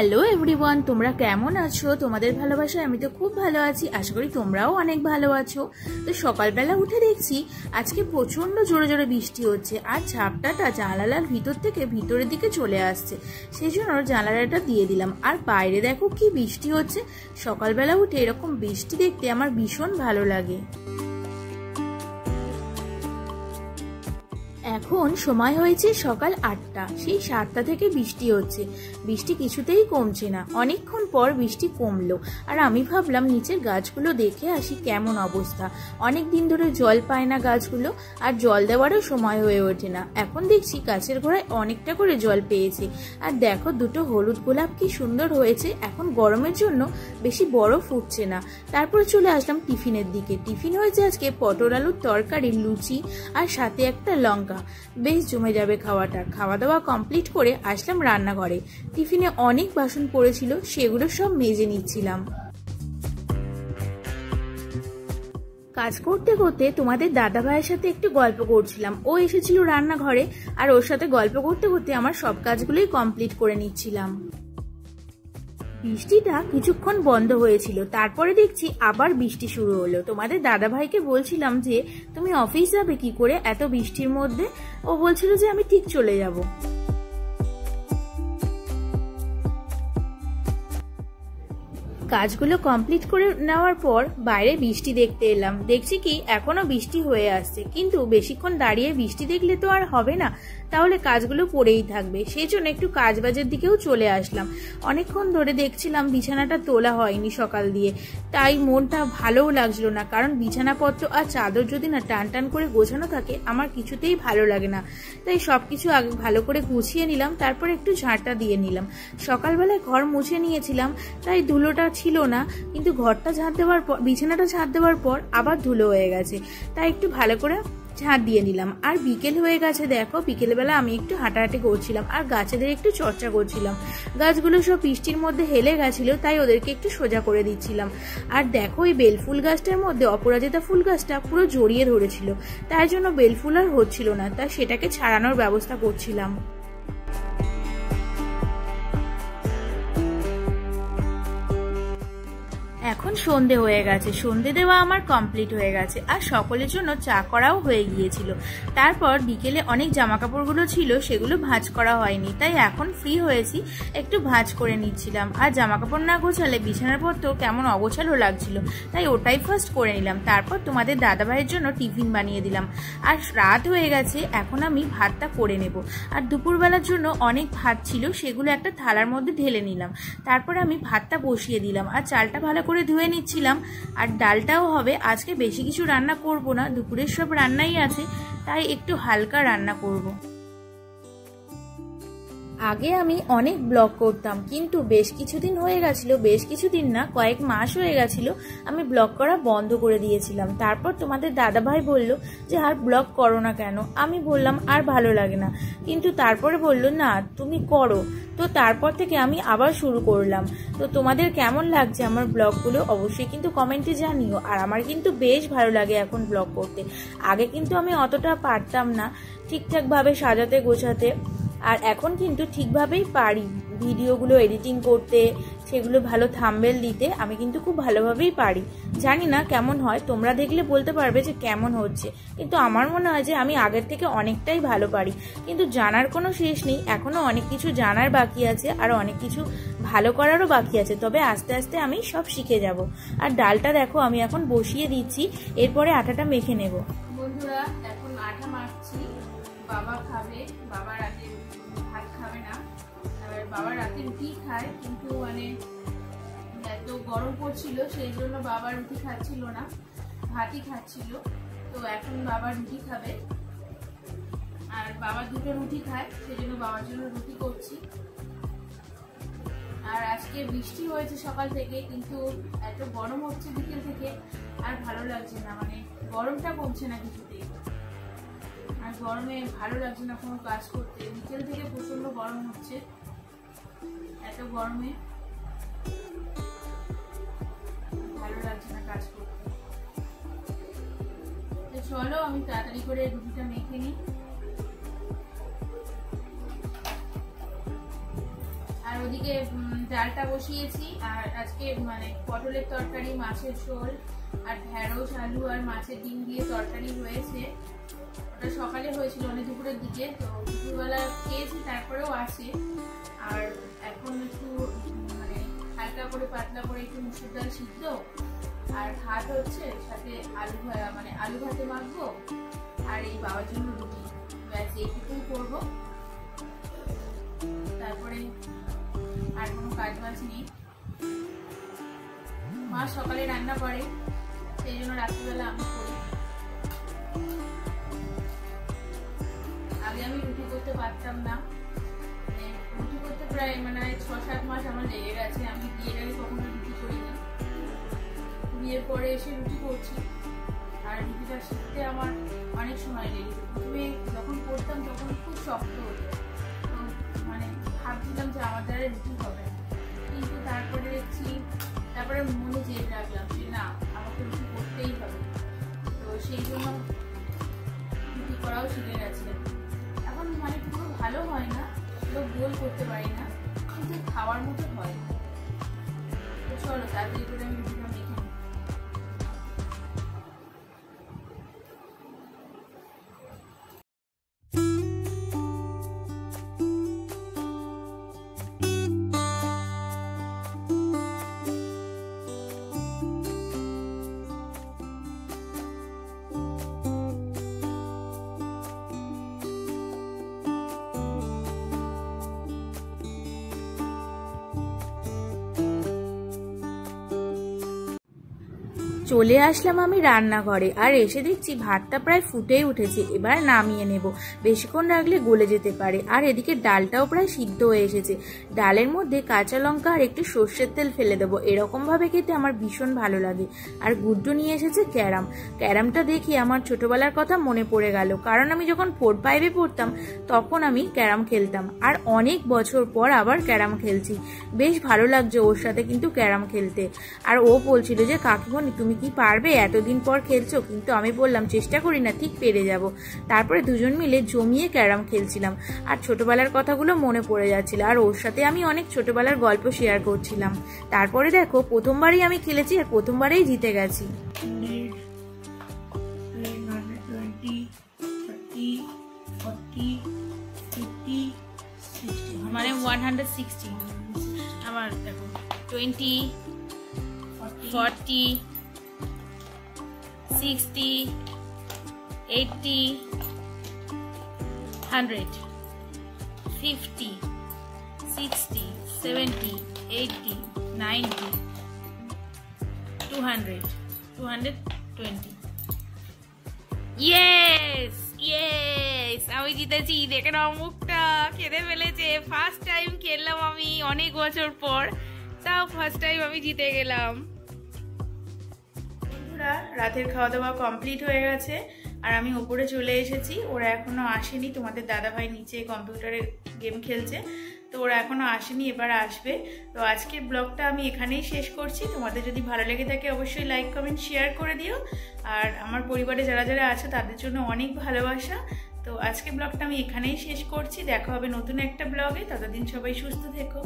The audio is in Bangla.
হ্যালো এভরিওয়ান, তোমরা কেমন আছো? তোমাদের ভালোবাসায় আমি তো খুব ভালো আছি। আশা করি তোমরাও অনেক ভালো আছো। তো সকালবেলা উঠে দেখছি আজকে প্রচন্ড জোরে জোরে বৃষ্টি হচ্ছে, আর ঝাপটাটা জানালার ভিতর থেকে ভিতরের দিকে চলে আসছে। সেই জন্য জানালাটা দিয়ে দিলাম। আর বাইরে দেখো কি বৃষ্টি হচ্ছে। সকালবেলা উঠে এরকম বৃষ্টি দেখতে আমার ভীষণ ভালো লাগে। এখন সময় হয়েছে সকাল 8টা। সেই 7টা থেকে বৃষ্টি হচ্ছে। বৃষ্টি কিছুতেই কমছে না। অনেকক্ষণ পর বৃষ্টি কমলো, আর আমি ভাবলাম নিচের গাছগুলো দেখে আসি কেমন অবস্থা। অনেক দিন ধরে জল পায় না গাছগুলো, আর জল দেওয়ারও সময় হয়ে ওঠে না। এখন দেখছি গাছের গোড়ায় অনেকটা করে জল পেয়েছে। আর দেখো দুটো হলুদ গোলাপ কি সুন্দর হয়েছে। এখন গরমের জন্য বেশি বড় ফুটছে না। তারপরে চলে আসলাম টিফিনের দিকে। টিফিন হয়েছে আজকে পটল আলুর তরকারি, লুচি আর সাথে একটা লঙ্কা। বেশ জমে যাবে খাওয়াটা। খাওয়া দাওয়া কমপ্লিট করে আসলাম রান্নাঘরে। টিফিনে অনেক বাসন পড়েছিল, সেগুলো সব মেজে নিচ্ছিলাম। কাজ করতে করতে তোমাদের দাদা ভাইয়ের সাথে একটু গল্প করছিলাম। ও এসেছিল রান্নাঘরে, আর ওর সাথে গল্প করতে করতে আমার সব কাজগুলোই কমপ্লিট করে নিচ্ছিলাম। বৃষ্টিটা কিছুক্ষণ বন্ধ হয়েছিল, তারপরে দেখছি আবার বৃষ্টি শুরু হলো। তোমাদের দাদা ভাইকে বলছিলাম যে তুমি অফিস যাবে কি করে এত বৃষ্টির মধ্যে? ও বলছিল যে আমি ঠিক চলে যাব। কাজগুলো কমপ্লিট করে নেওয়ার পর বাইরে বৃষ্টি দেখতে এলাম। দেখছি কি এখনো বৃষ্টি হয়ে আসছে, কিন্তু বেশিক্ষণ দাঁড়িয়ে বৃষ্টি দেখলে তো আর হবে না, তাহলে কাজগুলো পড়েই থাকবে। সেই জন্য একটু কাজবাজের দিকেও চলে আসলাম। অনেকক্ষণ ধরে দেখছিলাম বিছানাটা তোলা হয়নি সকাল দিয়ে, তাই মনটা ভালোও লাগছিল না। কারণ বিছানাপত্র আর চাদর যদি না টান টান করে গোছানো থাকে আমার কিছুতেই ভালো লাগে না। তাই সবকিছু আগে ভালো করে গুছিয়ে নিলাম, তারপর একটু ঝাঁটা দিয়ে নিলাম। সকালবেলায় ঘর মুছে নিয়েছিলাম, তাই ধুলোটা ছিল না, কিন্তু ঘরটা ঝাঁট দেওয়ার পর, বিছানাটা ঝাঁট দেওয়ার পর আবার ধুলো হয়ে গেছে, তাই একটু ভালো করে ঝাঁট দিয়ে নিলাম। আর বিকেল হয়ে গেছে, দেখো বিকেলবেলা আমি একটু হাঁটাহাঁটি করছিলাম আর গাছেদের একটু চর্চা করছিলাম। গাছগুলো সব বৃষ্টির মধ্যে হেলে গেছিল, তাই ওদেরকে একটু সোজা করে দিচ্ছিলাম। আর দেখো এই বেলফুল গাছটার মধ্যে অপরাজিতা ফুল গাছটা পুরো জড়িয়ে ধরেছিল, তাই জন্য বেলফুল আর হচ্ছিল না, তাই সেটাকে ছাড়ানোর ব্যবস্থা করছিলাম। এখন সন্ধে হয়ে গেছে, সন্ধে দেওয়া আমার কমপ্লিট হয়ে গেছে, আর সকলের জন্য চা করাও হয়ে গিয়েছিল। তারপর বিকেলে অনেক জামা কাপড়গুলো ছিল, সেগুলো ভাঁজ করা হয়নি, তাই এখন ফ্রি হয়েছি, একটু ভাঁজ করে নিচ্ছিলাম। আর জামা কাপড় না গোছালে বিছানার পর তো কেমন অগোছালো লাগছিল, তাই ওটাই ফার্স্ট করে নিলাম। তারপর তোমাদের দাদাভাইয়ের জন্য টিফিন বানিয়ে দিলাম। আর রাত হয়ে গেছে, এখন আমি ভাতটা করে নেব। আর দুপুরবেলার জন্য অনেক ভাত ছিল, সেগুলো একটা থালার মধ্যে ঢেলে নিলাম। তারপরে আমি ভাতটা বসিয়ে দিলাম, আর চালটা ভালো করে ধুয়ে নিচ্ছিলাম। আর ডালটাও হবে। আজকে বেশি কিছু রান্না করব না, দুপুরের সব রান্নাই আছে, তাই একটু হালকা রান্না করব। আগে আমি অনেক ব্লগ করতাম, কিন্তু বেশ কিছুদিন হয়ে গেছিল, বেশ কিছুদিন না কয়েক মাস হয়ে গেছিল আমি ব্লগ করা বন্ধ করে দিয়েছিলাম। তারপর তোমাদের দাদাভাই বলল যে আর ব্লগ করো না কেন? আমি বললাম আর ভালো লাগে না, কিন্তু তারপরে বলল না তুমি করো। তো তারপর থেকে আমি আবার শুরু করলাম। তো তোমাদের কেমন লাগছে আমার ব্লগগুলো অবশ্যই কিন্তু কমেন্টে জানিও। আর আমার কিন্তু বেশ ভালো লাগে এখন ব্লগ করতে। আগে কিন্তু আমি অতটা পারতাম না ঠিকঠাকভাবে সাজাতে গোছাতে, আর এখন কিন্তু ঠিকভাবেই পারি ভিডিওগুলো এডিটিং করতে, সেগুলো ভালো থাম্বনেল দিতে আমি কিন্তু খুব ভালোভাবেই পারি। জানি না কেমন হয়, তোমরা দেখলে বলতে পারবে যে কেমন হচ্ছে, কিন্তু আমার মনে হয় যে আমি আগের থেকে অনেকটাই ভালো পারি। কিন্তু জানার কোনো শেষ নেই, এখনো অনেক কিছু জানার বাকি আছে, আর অনেক কিছু ভালো করারও বাকি আছে, তবে আস্তে আস্তে আমি সব শিখে যাব। আর ডালটা দেখো আমি এখন বসিয়ে দিচ্ছি, এরপরে আটাটা মেখে নেব। বন্ধুরা এখন আটা মাখছি, বাবা খাবে। বাবা রাতে ভাত খাবে না, আর বাবা রাতে রুটি খায়, কিন্তু মানে এত গরম পড়ছিল সেই জন্য বাবা রুটি খাচ্ছিল না, ভাতই খাচ্ছিল। তো এখন বাবা রুটি খাবে, আর বাবা দুটো রুটি খায়, সেই জন্য বাবার জন্য রুটি করছি। আর আজকে বৃষ্টি হয়েছে সকাল থেকে, কিন্তু এত গরম হচ্ছে বিকেল থেকে, আর ভালো লাগছে না, মানে গরমটা কমছে না কিছুতেই। আর গরমে ভালো লাগছে না কোনো কাজ করতে। বিকেল থেকে প্রচন্ড গরম হচ্ছে, এত গরমে ভালো লাগছে না কাজ করতে। তো চলো আমি তাড়াতাড়ি করে রুটিটা মেখে নিই। আর ওদিকে ডালটা বসিয়েছি, আর আজকে মানে পটলের তরকারি, মাছের ঝোল, আর ঢেঁড়স, আলু আর মাছের ডিম দিয়ে তরকারি হয়েছে। ওটা সকালে হয়েছিল, অনেক দুপুরের দিকে, তো দুপুরবেলা খেয়েছি, তারপরেও আসে। আর এখন একটু মানে হালকা করে পাতলা করে একটু মুসুর ডাল সিদ্ধ আর ভাত হচ্ছে, সাথে আলু ভাতে মাখবো, আর এই বাবার জন্য রুটি। ব্যাস এইটুকুই করবো, তারপরে আর কোনো কাজ বাজ নেই। মা সকালে রান্না করে, সেই জন্য রাত্রিবেলা আমি করি। আগে আমি রুটি করতে পারতাম না, রুটি করতে প্রায় 6-7 মাস আমার লেগে গেছে। আমি বিয়ের আগে কখনো রুটি করিনি, বিয়ের পরে এসে রুটি করছি। আর রুটিটা শিখতে আমার অনেক সময় লেগেছে। প্রথমে যখন করতাম তখন খুব শক্ত হতো, ভাবছিলাম যে আমার দ্বারা রুটি হবে, কিন্তু তারপরে মনে জেদ রাখলাম যে না, আমাকে রুটি করতেই হবে। তো সেই জন্য রুটি করাও শিখে গেছে। এখন পুরো ভালো হয় না, পুরো গোল করতে পারি না, কিন্তু খাওয়ার মতো হয়। তো চলো তাড়াতাড়ি করে আমি রুটিটা মেখে নিই। চলে আসলাম আমি রান্নাঘরে, আর এসে দেখছি ভাতটা প্রায় ফুটেই উঠেছে। এবার নামিয়ে নেব, বেশিক্ষণ রাখলে গলে যেতে পারে। আর এদিকে ডালটাও প্রায় সিদ্ধ হয়ে এসেছে। ডালের মধ্যে কাঁচা লঙ্কা আর একটু সর্ষের তেল ফেলে দেবো, এরকম ভাবে খেতে আমার ভীষণ ভালো লাগে। আর গুড্ডু নিয়ে এসেছে ক্যারামটা দেখি আমার ছোটবেলার কথা মনে পড়ে গেল, কারণ আমি যখন 4-5-এ পড়তাম তখন আমি ক্যারাম খেলতাম, আর অনেক বছর পর আবার ক্যারাম খেলছি। বেশ ভালো লাগছে ওর সাথে কিন্তু ক্যারাম খেলতে। আর ও বলছিল যে কাকিমণি তুমি কি পারবে, এতদিন পর খেলছো? কিন্তু আমি বললাম চেষ্টা করি না, ঠিক পেরে যাব। তারপরে দুজন মিলে জমিয়ে ক্যারাম খেলছিলাম, আর ছোটবেলার কথাগুলো মনে পড়ে যাচ্ছিল, আর ওর সাথে আমি অনেক ছোটবেলার গল্প শেয়ার করছিলাম। তারপরে দেখো প্রথমবারই আমি খেলেছি, আর প্রথমবারেই জিতে গেছি। 160 আমার দেখো 20, 40, 60, 80, 100, 50, 60, 70, 80, 90, 200, 220. ইয়েস ইয়েস, আমি জিতেছি। দেখে নাও মুখটা, খেতে ফেলেছে। ফার্স্ট টাইম খেললাম আমি অনেক বছর পর, তাও ফার্স্ট টাইম আমি জিতে গেলাম। বন্ধুরা, রাতের খাওয়া দাওয়া কমপ্লিট হয়ে গেছে, আর আমি উপরে চলে এসেছি। ওরা এখনো আসেনি, তোমাদের দাদাভাই নিচে কম্পিউটারে গেম খেলছে, তো ওরা এখনো আসেনি, এবার আসবে। তো আজকের ব্লগটা আমি এখানেই শেষ করছি। তোমাদের যদি ভালো লেগে থাকে অবশ্যই লাইক, কমেন্ট, শেয়ার করে দিও। আর আমার পরিবারে যারা যারা আছে তাদের জন্য অনেক ভালোবাসা। তো আজকের ব্লগটা আমি এখানেই শেষ করছি। দেখা হবে নতুন একটা ব্লগে, ততদিন সবাই সুস্থ থেকো।